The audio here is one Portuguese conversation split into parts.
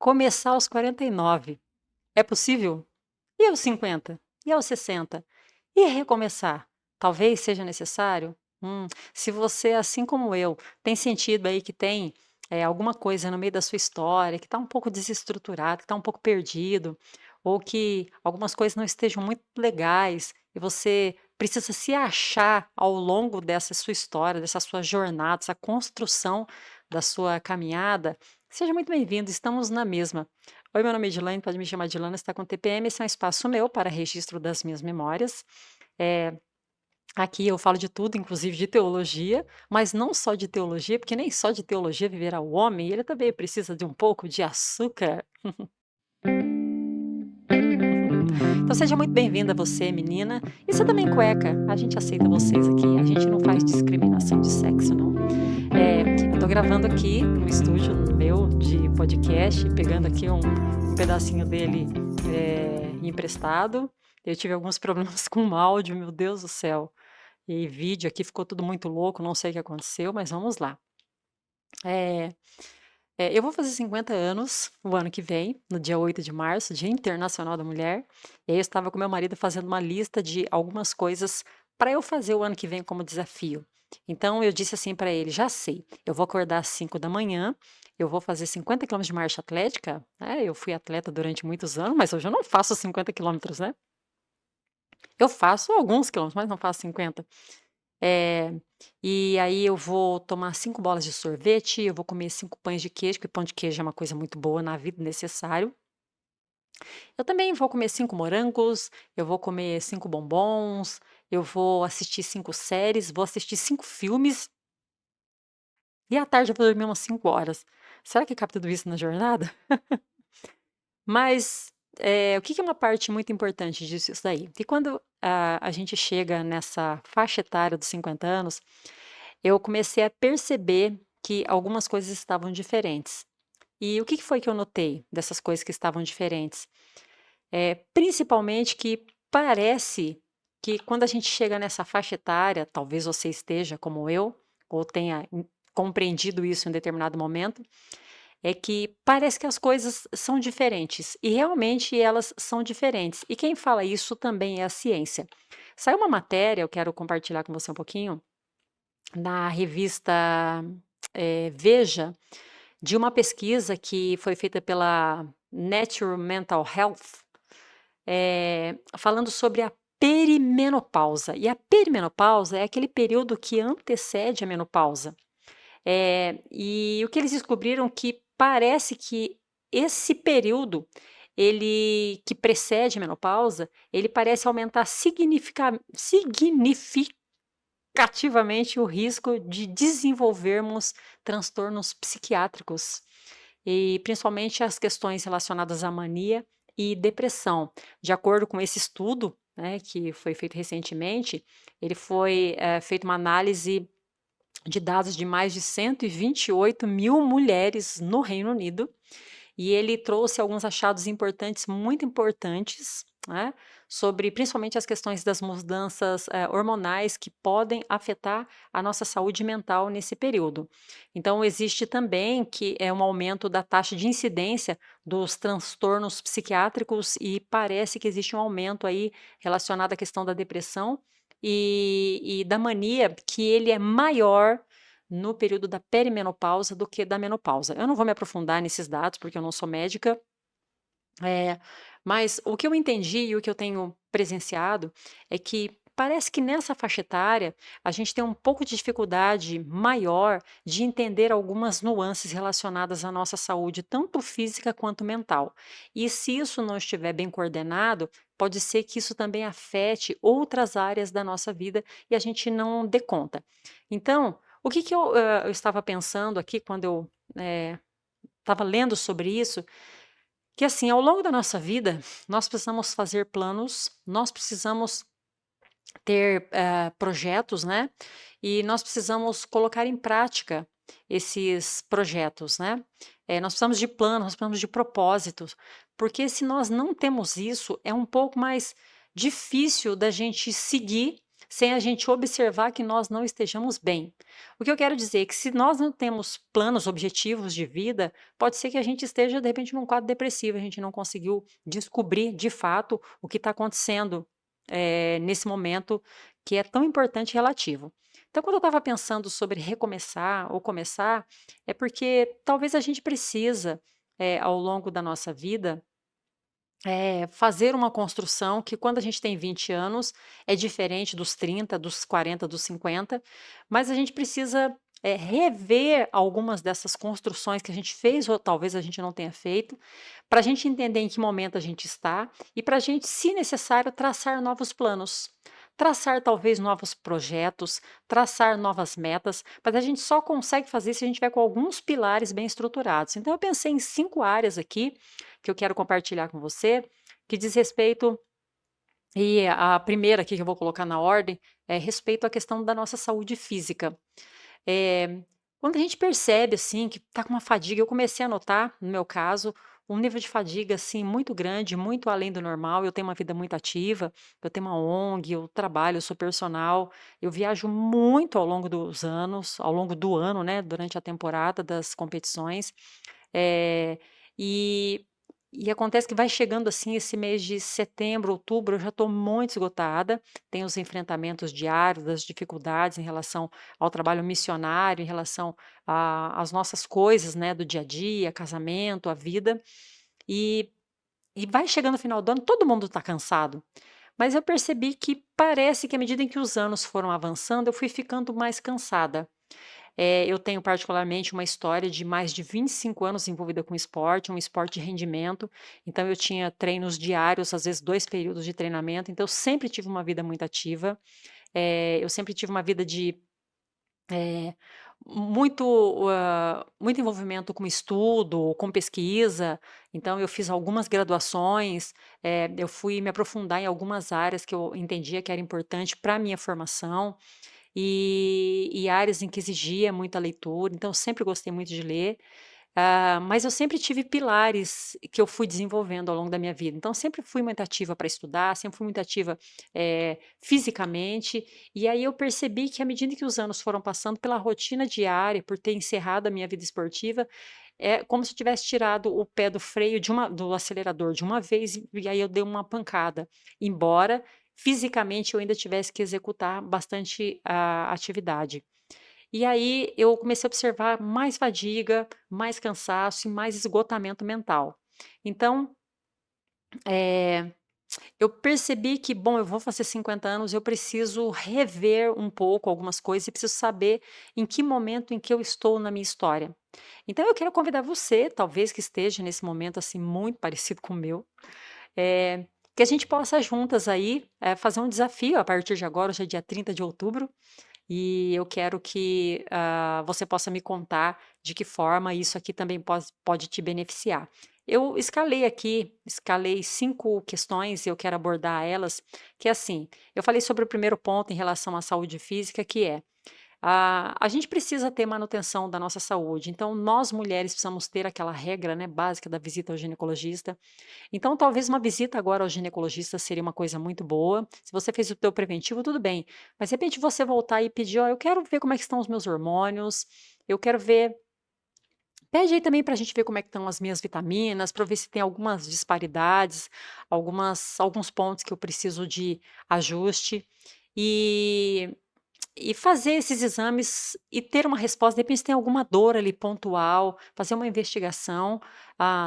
começar aos 49. É possível? E aos 50? E aos 60? E recomeçar? Talvez seja necessário? Se você, assim como eu, tem sentido aí que tem alguma coisa no meio da sua história que está um pouco desestruturado, que está um pouco perdido, ou que algumas coisas não estejam muito legais e você precisa se achar ao longo dessa sua história, dessa sua jornada, dessa construção da sua caminhada, seja muito bem-vindo, estamos na mesma. Oi, meu nome é Edilane, pode me chamar de Ilana, está com TPM, esse é um espaço meu para registro das minhas memórias. Aqui eu falo de tudo, inclusive de teologia, mas não só de teologia, porque nem só de teologia viverá o homem, ele também precisa de um pouco de açúcar. Então seja muito bem-vinda você, menina, e você também cueca, a gente aceita vocês aqui, a gente não faz discriminação de sexo, não. Eu tô gravando aqui no estúdio meu de podcast, pegando aqui um pedacinho dele emprestado. Eu tive alguns problemas com o áudio, meu Deus do céu. E vídeo aqui ficou tudo muito louco, não sei o que aconteceu, mas vamos lá. Eu vou fazer 50 anos o ano que vem, no dia 8 de março, Dia Internacional da Mulher. E aí eu estava com meu marido fazendo uma lista de algumas coisas para eu fazer o ano que vem como desafio. Então eu disse assim para ele: já sei, eu vou acordar às 5 da manhã, eu vou fazer 50 quilômetros de marcha atlética. Eu fui atleta durante muitos anos, mas hoje eu não faço 50 quilômetros, né? Eu faço alguns quilômetros, mas não faço 50. E aí eu vou tomar 5 bolas de sorvete, eu vou comer 5 pães de queijo, porque pão de queijo é uma coisa muito boa na vida, necessário. Eu também vou comer 5 morangos, eu vou comer 5 bombons, eu vou assistir 5 séries, vou assistir 5 filmes, e à tarde eu vou dormir umas 5 horas. Será que cabe tudo isso na jornada? Mas o que é uma parte muito importante disso daí? Que quando a gente chega nessa faixa etária dos 50 anos, eu comecei a perceber que algumas coisas estavam diferentes. E o que foi que eu notei dessas coisas que estavam diferentes? Principalmente que parece que quando a gente chega nessa faixa etária, talvez você esteja como eu, ou tenha compreendido isso em determinado momento, é que parece que as coisas são diferentes, e realmente elas são diferentes. E quem fala isso também é a ciência. Saiu uma matéria, eu quero compartilhar com você um pouquinho, na revista Veja, de uma pesquisa que foi feita pela Nature Mental Health, falando sobre a perimenopausa. E a perimenopausa é aquele período que antecede a menopausa. E o que eles descobriram que parece que esse período, ele que precede a menopausa, ele parece aumentar significativamente o risco de desenvolvermos transtornos psiquiátricos, e principalmente as questões relacionadas à mania e depressão. De acordo com esse estudo, né, que foi feito recentemente, ele foi feito uma análise de dados de mais de 128 mil mulheres no Reino Unido, e ele trouxe alguns achados importantes, muito importantes, né, sobre principalmente as questões das mudanças hormonais que podem afetar a nossa saúde mental nesse período. Então, existe também que é um aumento da taxa de incidência dos transtornos psiquiátricos, e parece que existe um aumento aí relacionado à questão da depressão e da mania, que ele é maior no período da perimenopausa do que da menopausa. Eu não vou me aprofundar nesses dados, porque eu não sou médica, mas o que eu entendi e o que eu tenho presenciado é que parece que nessa faixa etária a gente tem um pouco de dificuldade maior de entender algumas nuances relacionadas à nossa saúde, tanto física quanto mental. E se isso não estiver bem coordenado, pode ser que isso também afete outras áreas da nossa vida e a gente não dê conta. Então, o que eu estava pensando aqui quando eu estava lendo sobre isso, que assim, ao longo da nossa vida, nós precisamos fazer planos, nós precisamos ter projetos, né? E nós precisamos colocar em prática esses projetos, né? Nós precisamos de planos, nós precisamos de propósitos, porque se nós não temos isso, é um pouco mais difícil da gente seguir sem a gente observar que nós não estejamos bem. O que eu quero dizer é que se nós não temos planos, objetivos de vida, pode ser que a gente esteja de repente num quadro depressivo, a gente não conseguiu descobrir de fato o que está acontecendo nesse momento que é tão importante e relativo. Então, quando eu estava pensando sobre recomeçar ou começar, é porque talvez a gente precisa, ao longo da nossa vida, fazer uma construção que quando a gente tem 20 anos é diferente dos 30, dos 40, dos 50, mas a gente precisa rever algumas dessas construções que a gente fez ou talvez a gente não tenha feito, para a gente entender em que momento a gente está e para a gente, se necessário, traçar novos planos. Traçar talvez novos projetos, traçar novas metas, mas a gente só consegue fazer se a gente tiver com alguns pilares bem estruturados. Então, eu pensei em 5 áreas aqui que eu quero compartilhar com você, que diz respeito, e a primeira aqui que eu vou colocar na ordem, é respeito à questão da nossa saúde física. Eh, Quando a gente percebe, assim, que está com uma fadiga, eu comecei a notar, no meu caso, um nível de fadiga, assim, muito grande, muito além do normal. Eu tenho uma vida muito ativa, eu tenho uma ONG, eu trabalho, eu sou personal, eu viajo muito ao longo dos anos, ao longo do ano, né, durante a temporada das competições. Eh, e e acontece que vai chegando, assim, esse mês de setembro, outubro, eu já estou muito esgotada, tenho os enfrentamentos diários, das dificuldades em relação ao trabalho missionário, em relação a às nossas coisas, né, do dia a dia, casamento, a vida, e vai chegando o final do ano, todo mundo está cansado, mas eu percebi que parece que à medida em que os anos foram avançando, eu fui ficando mais cansada. Eu tenho particularmente uma história de mais de 25 anos envolvida com esporte, um esporte de rendimento, então eu tinha treinos diários, às vezes 2 períodos de treinamento, então eu sempre tive uma vida muito ativa, eu sempre tive uma vida de, eh, muito envolvimento com estudo, com pesquisa, então eu fiz algumas graduações, eu fui me aprofundar em algumas áreas que eu entendia que era importante para a minha formação. E áreas em que exigia muita leitura, então eu sempre gostei muito de ler, mas eu sempre tive pilares que eu fui desenvolvendo ao longo da minha vida. Então sempre fui muito ativa para estudar, sempre fui muito ativa, fisicamente, e aí eu percebi que à medida que os anos foram passando, pela rotina diária, por ter encerrado a minha vida esportiva, é como se eu tivesse tirado o pé do freio do acelerador de uma vez, e aí eu dei uma pancada, embora fisicamente eu ainda tivesse que executar bastante a atividade. E aí eu comecei a observar mais fadiga, mais cansaço e mais esgotamento mental. Então, eh, eu percebi que, bom, eu vou fazer 50 anos, eu preciso rever um pouco algumas coisas e preciso saber em que momento em que eu estou na minha história. Então eu quero convidar você, talvez que esteja nesse momento assim muito parecido com o meu, que a gente possa juntas aí, fazer um desafio a partir de agora, hoje é dia 30 de outubro, e eu quero que, você possa me contar de que forma isso aqui também pode te beneficiar. Eu escalei 5 questões e eu quero abordar elas, que é assim, eu falei sobre o primeiro ponto em relação à saúde física, que é a gente precisa ter manutenção da nossa saúde, então nós mulheres precisamos ter aquela regra, né, básica da visita ao ginecologista. Então talvez uma visita agora ao ginecologista seria uma coisa muito boa, se você fez o teu preventivo, tudo bem, mas de repente você voltar e pedir: "Ó, eu quero ver como é que estão os meus hormônios, eu quero ver". Pede aí também para a gente ver como é que estão as minhas vitaminas, para ver se tem algumas disparidades, alguns pontos que eu preciso de ajuste. E fazer esses exames e ter uma resposta, de repente se tem alguma dor ali pontual, fazer uma investigação,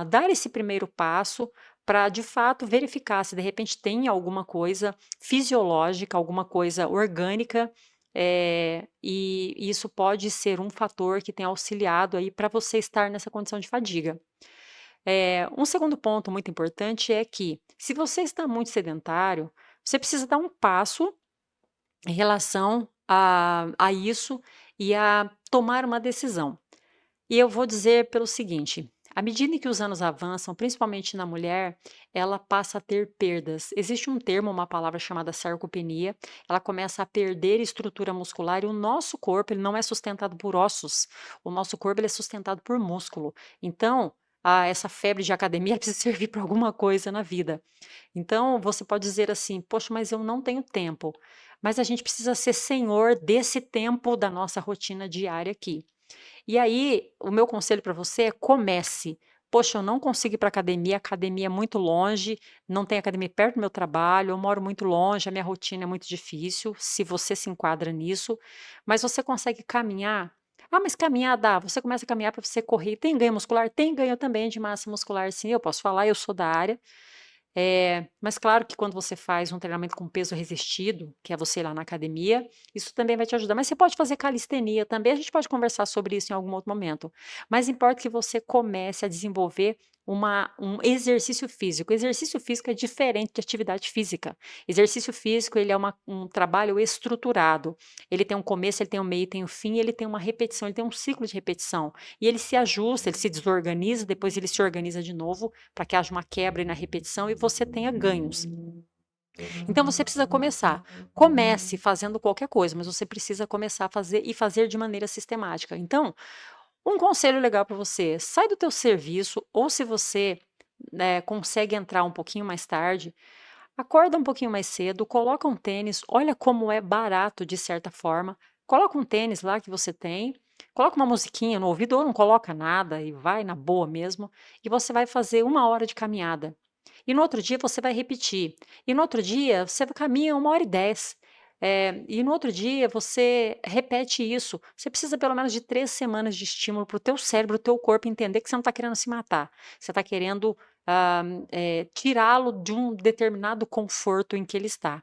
dar esse primeiro passo para de fato verificar se de repente tem alguma coisa fisiológica, alguma coisa orgânica, e isso pode ser um fator que tem auxiliado aí para você estar nessa condição de fadiga. Um segundo ponto muito importante é que, se você está muito sedentário, você precisa dar um passo em relação a isso e a tomar uma decisão. E eu vou dizer pelo seguinte: à medida que os anos avançam, principalmente na mulher, ela passa a ter perdas. Existe um termo, uma palavra chamada sarcopenia, ela começa a perder estrutura muscular e o nosso corpo ele não é sustentado por ossos, o nosso corpo ele é sustentado por músculo. Então, essa febre de academia precisa servir para alguma coisa na vida. Então, você pode dizer assim: poxa, mas eu não tenho tempo. mas a gente precisa ser senhor desse tempo da nossa rotina diária aqui. E aí, o meu conselho para você é comece. Poxa, eu não consigo ir para academia, a academia é muito longe, não tem academia perto do meu trabalho, eu moro muito longe, a minha rotina é muito difícil, se você se enquadra nisso, mas você consegue caminhar. Ah, mas caminhar dá. Você começa a caminhar para você correr. Tem ganho muscular? Tem ganho também de massa muscular, sim. Eu posso falar, eu sou da área. Mas claro que quando você faz um treinamento com peso resistido, que é você ir lá na academia, isso também vai te ajudar. Mas você pode fazer calistenia também, a gente pode conversar sobre isso em algum outro momento. Mas importa que você comece a desenvolver um exercício físico. Exercício físico é diferente de atividade física. Exercício físico, ele é um trabalho estruturado. Ele tem um começo, ele tem um meio, tem um fim, ele tem uma repetição, ele tem um ciclo de repetição. E ele se ajusta, ele se desorganiza, depois ele se organiza de novo para que haja uma quebra na repetição e você tenha ganhos. Então você precisa começar. Comece fazendo qualquer coisa, mas você precisa começar a fazer e fazer de maneira sistemática. Então, um conselho legal para você: sai do teu serviço, ou se você consegue entrar um pouquinho mais tarde, acorda um pouquinho mais cedo, coloca um tênis, olha como é barato de certa forma, coloca um tênis lá que você tem, coloca uma musiquinha no ouvido ou não coloca nada e vai na boa mesmo, e você vai fazer 1 hora de caminhada. E no outro dia você vai repetir. E no outro dia você caminha 1 hora e 10. E no outro dia você repete isso. Você precisa pelo menos de 3 semanas de estímulo para o teu cérebro, o teu corpo entender que você não está querendo se matar. Você está querendo tirá-lo de um determinado conforto em que ele está.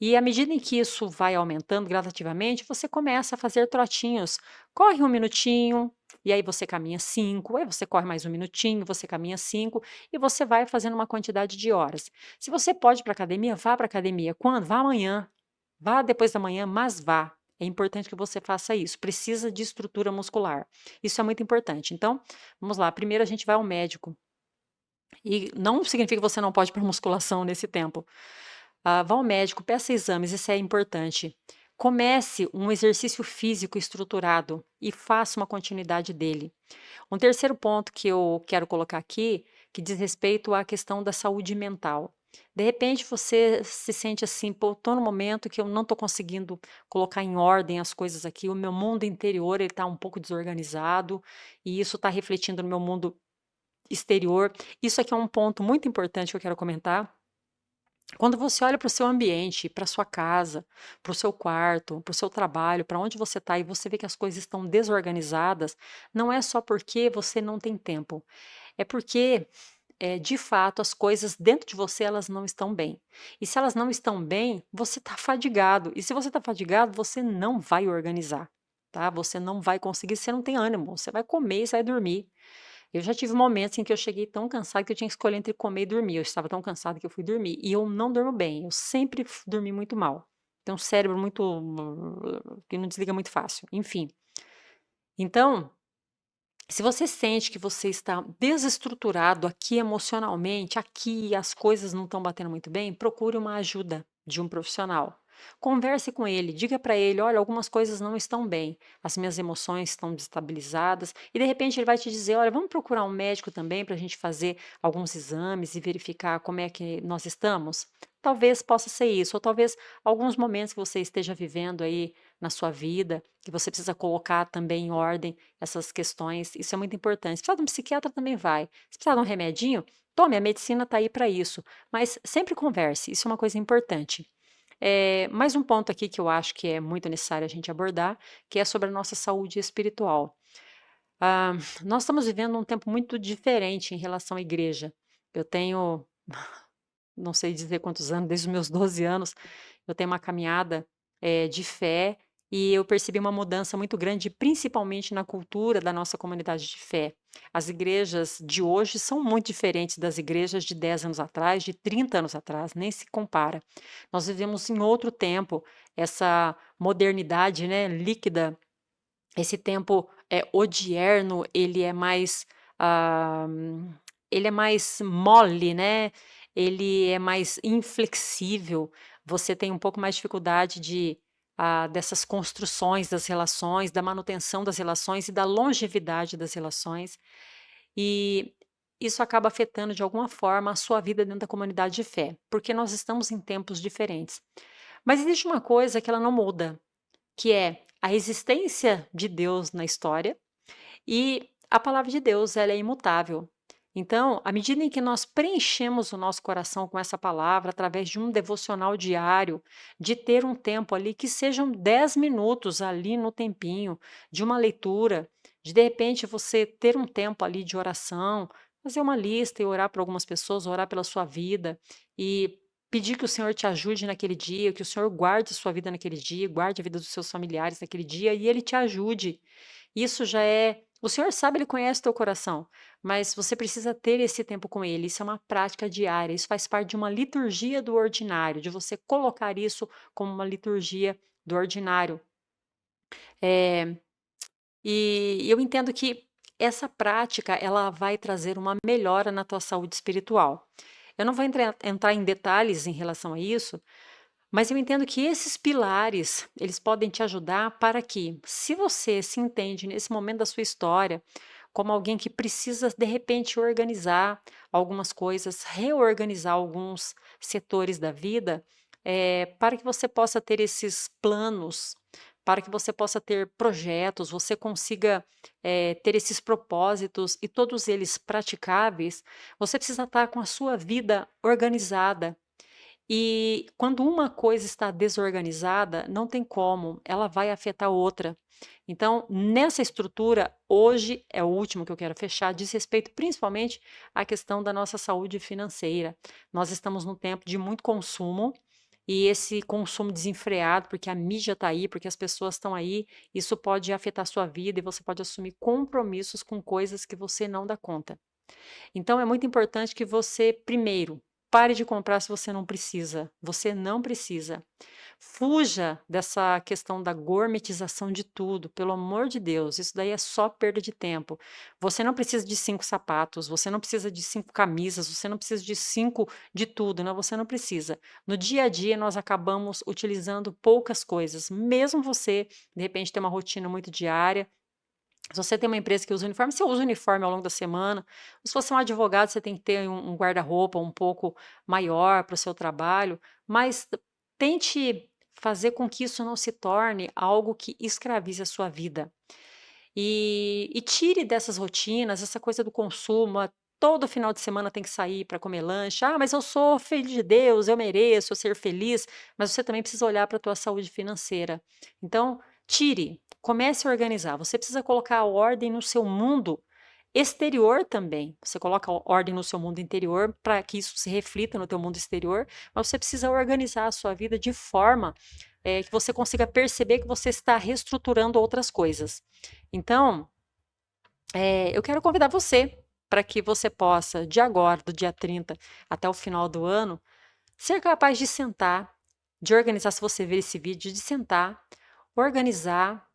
E à medida em que isso vai aumentando gradativamente, você começa a fazer trotinhos. Corre 1 minutinho, e aí você caminha 5, aí você corre mais 1 minutinho, você caminha 5, e você vai fazendo uma quantidade de horas. Se você pode ir para academia, vá para academia. Quando? Vá amanhã. Vá depois da manhã, mas vá. É importante que você faça isso. Precisa de estrutura muscular. Isso é muito importante. Então, vamos lá. Primeiro a gente vai ao médico. E não significa que você não pode ir para musculação nesse tempo. Vá ao médico, peça exames, isso é importante. Comece um exercício físico estruturado e faça uma continuidade dele. Um terceiro ponto que eu quero colocar aqui, que diz respeito à questão da saúde mental. De repente você se sente assim, pô, estou no momento que eu não estou conseguindo colocar em ordem as coisas aqui, o meu mundo interior está um pouco desorganizado e isso está refletindo no meu mundo exterior. Isso aqui é um ponto muito importante que eu quero comentar. Quando você olha para o seu ambiente, para sua casa, para o seu quarto, para o seu trabalho, para onde você está e você vê que as coisas estão desorganizadas, não é só porque você não tem tempo, é porque, de fato, as coisas dentro de você elas não estão bem. E se elas não estão bem, você está fadigado. E se você está fadigado, você não vai organizar, tá? Você não vai conseguir, você não tem ânimo, você vai comer e você vai dormir. Eu já tive momentos em que eu cheguei tão cansada que eu tinha que escolher entre comer e dormir. Eu estava tão cansada que eu fui dormir. E eu não durmo bem. Eu sempre dormi muito mal. Tenho um cérebro muito que não desliga muito fácil. Enfim. Então, se você sente que você está desestruturado aqui emocionalmente, aqui as coisas não estão batendo muito bem, procure uma ajuda de um profissional. Converse com ele, diga para ele: olha, algumas coisas não estão bem, as minhas emoções estão desestabilizadas, e de repente ele vai te dizer: olha, vamos procurar um médico também para a gente fazer alguns exames e verificar como é que nós estamos. Talvez possa ser isso, ou talvez alguns momentos que você esteja vivendo aí na sua vida, que você precisa colocar também em ordem essas questões, isso é muito importante. Se precisar de um psiquiatra, também vai. Se precisar de um remedinho, tome, a medicina está aí para isso. Mas sempre converse, isso é uma coisa importante. Mais um ponto aqui que eu acho que é muito necessário a gente abordar, que é sobre a nossa saúde espiritual. Ah, nós estamos vivendo um tempo muito diferente em relação à igreja. Eu tenho, não sei dizer quantos anos, desde os meus 12 anos, eu tenho uma caminhada de fé e eu percebi uma mudança muito grande, principalmente na cultura da nossa comunidade de fé. As igrejas de hoje são muito diferentes das igrejas de 10 anos atrás, de 30 anos atrás, nem se compara. Nós vivemos em outro tempo, essa modernidade, né, líquida, esse tempo odierno, ah, ele é mais mole, né? Ele é mais inflexível. Você tem um pouco mais de dificuldade dessas construções das relações, da manutenção das relações e da longevidade das relações. E isso acaba afetando de alguma forma a sua vida dentro da comunidade de fé, porque nós estamos em tempos diferentes. Mas existe uma coisa que ela não muda, que é a existência de Deus na história e a palavra de Deus, ela é imutável. Então, à medida em que nós preenchemos o nosso coração com essa palavra, através de um devocional diário, de ter um tempo ali, que sejam 10 minutos ali no tempinho, de uma leitura, de repente você ter um tempo ali de oração, fazer uma lista e orar por algumas pessoas, orar pela sua vida e pedir que o Senhor te ajude naquele dia, que o Senhor guarde a sua vida naquele dia, guarde a vida dos seus familiares naquele dia e Ele te ajude. Isso já é. O Senhor sabe, Ele conhece o teu coração, mas você precisa ter esse tempo com Ele. Isso é uma prática diária, isso faz parte de uma liturgia do ordinário, de você colocar isso como uma liturgia do ordinário. Eh, e eu entendo que essa prática, ela vai trazer uma melhora na tua saúde espiritual. Eu não vou entrar em detalhes em relação a isso, mas eu entendo que esses pilares, eles podem te ajudar para que, se você se entende nesse momento da sua história como alguém que precisa de repente organizar algumas coisas, reorganizar alguns setores da vida, para que você possa ter esses planos, para que você possa ter projetos, você consiga ter esses propósitos e todos eles praticáveis, você precisa estar com a sua vida organizada. E quando uma coisa está desorganizada, não tem como, ela vai afetar outra. Então, nessa estrutura, hoje é o último que eu quero fechar, diz respeito principalmente à questão da nossa saúde financeira. Nós estamos num tempo de muito consumo e esse consumo desenfreado, porque a mídia está aí, porque as pessoas estão aí, isso pode afetar a sua vida e você pode assumir compromissos com coisas que você não dá conta. Então é muito importante que você, primeiro, pare de comprar se você não precisa. Você não precisa. Fuja dessa questão da gourmetização de tudo, pelo amor de Deus. Isso daí é só perda de tempo. Você não precisa de 5 sapatos, você não precisa de 5 camisas, você não precisa de 5 de tudo, não, você não precisa. No dia a dia, nós acabamos utilizando poucas coisas. Mesmo você, de repente, ter uma rotina muito diária, se você tem uma empresa que usa uniforme, você usa uniforme ao longo da semana. Se você é um advogado, você tem que ter um guarda-roupa um pouco maior para o seu trabalho, mas tente fazer com que isso não se torne algo que escravize a sua vida. E tire dessas rotinas essa coisa do consumo. Todo final de semana tem que sair para comer lanche. Ah, mas eu sou filho de Deus, eu mereço ser feliz. Mas você também precisa olhar para a tua saúde financeira. Então, tire, comece a organizar. Você precisa colocar a ordem no seu mundo exterior também. Você coloca a ordem no seu mundo interior para que isso se reflita no teu mundo exterior, mas você precisa organizar a sua vida de forma que você consiga perceber que você está reestruturando outras coisas. Então, eu quero convidar você para que você possa, de agora, do dia 30 até o final do ano, ser capaz de sentar, de organizar, se você ver esse vídeo, de sentar, organizar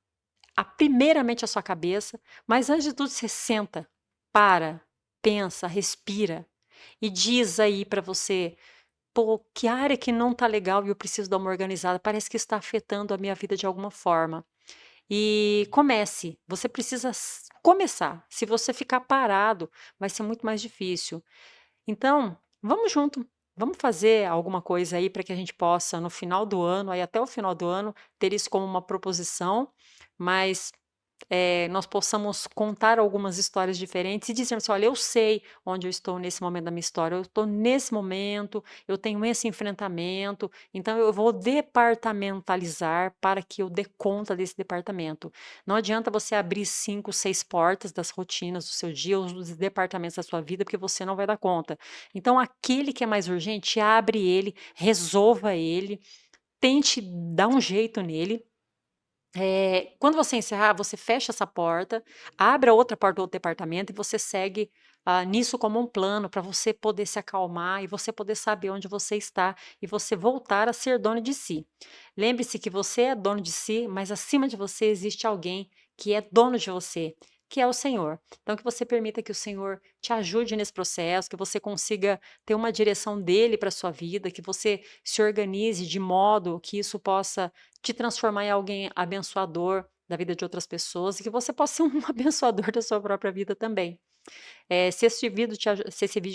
primeiramente a sua cabeça, mas antes de tudo você senta, para, pensa, respira e diz aí para você, pô, que área que não tá legal e eu preciso dar uma organizada, parece que está afetando a minha vida de alguma forma. E comece, você precisa começar. Se você ficar parado, vai ser muito mais difícil. Então, vamos junto. Vamos fazer alguma coisa aí para que a gente possa, no final do ano, aí até o final do ano, ter isso como uma proposição, mas nós possamos contar algumas histórias diferentes e dizer assim: olha, eu sei onde eu estou nesse momento da minha história, eu estou nesse momento, eu tenho esse enfrentamento, então eu vou departamentalizar para que eu dê conta desse departamento. Não adianta você abrir 5, 6 portas das rotinas do seu dia ou dos departamentos da sua vida, porque você não vai dar conta. Então, aquele que é mais urgente, abre ele, resolva ele, tente dar um jeito nele. Quando você encerrar, você fecha essa porta, abre a outra porta do outro departamento e você segue nisso como um plano para você poder se acalmar e você poder saber onde você está e você voltar a ser dono de si. Lembre-se que você é dono de si, mas acima de você existe alguém que é dono de você, que é o Senhor. Então, que você permita que o Senhor te ajude nesse processo, que você consiga ter uma direção dele para a sua vida, que você se organize de modo que isso possa te transformar em alguém abençoador da vida de outras pessoas e que você possa ser um abençoador da sua própria vida também. Se esse vídeo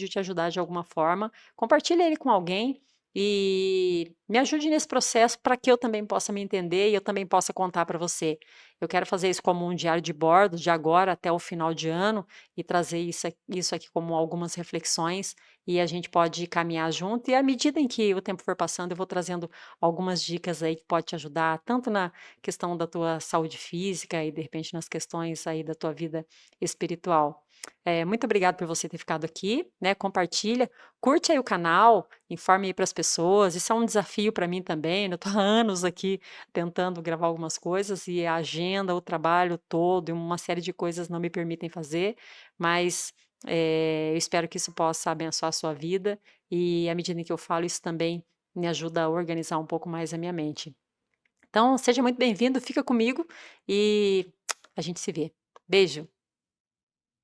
te ajudar de alguma forma, compartilhe ele com alguém e me ajude nesse processo para que eu também possa me entender e eu também possa contar para você. Eu quero fazer isso como um diário de bordo, de agora até o final de ano, e trazer isso aqui como algumas reflexões, e a gente pode caminhar junto. E à medida em que o tempo for passando, eu vou trazendo algumas dicas aí que pode te ajudar, tanto na questão da tua saúde física e de repente nas questões aí da tua vida espiritual. Muito obrigada por você ter ficado aqui, né? Compartilha, curte aí o canal, informe aí para as pessoas. Isso é um desafio para mim também, né? Eu tô há anos aqui tentando gravar algumas coisas e a agenda, o trabalho todo e uma série de coisas não me permitem fazer, mas eu espero que isso possa abençoar a sua vida e à medida em que eu falo, isso também me ajuda a organizar um pouco mais a minha mente. Então, seja muito bem-vindo, fica comigo e a gente se vê. Beijo.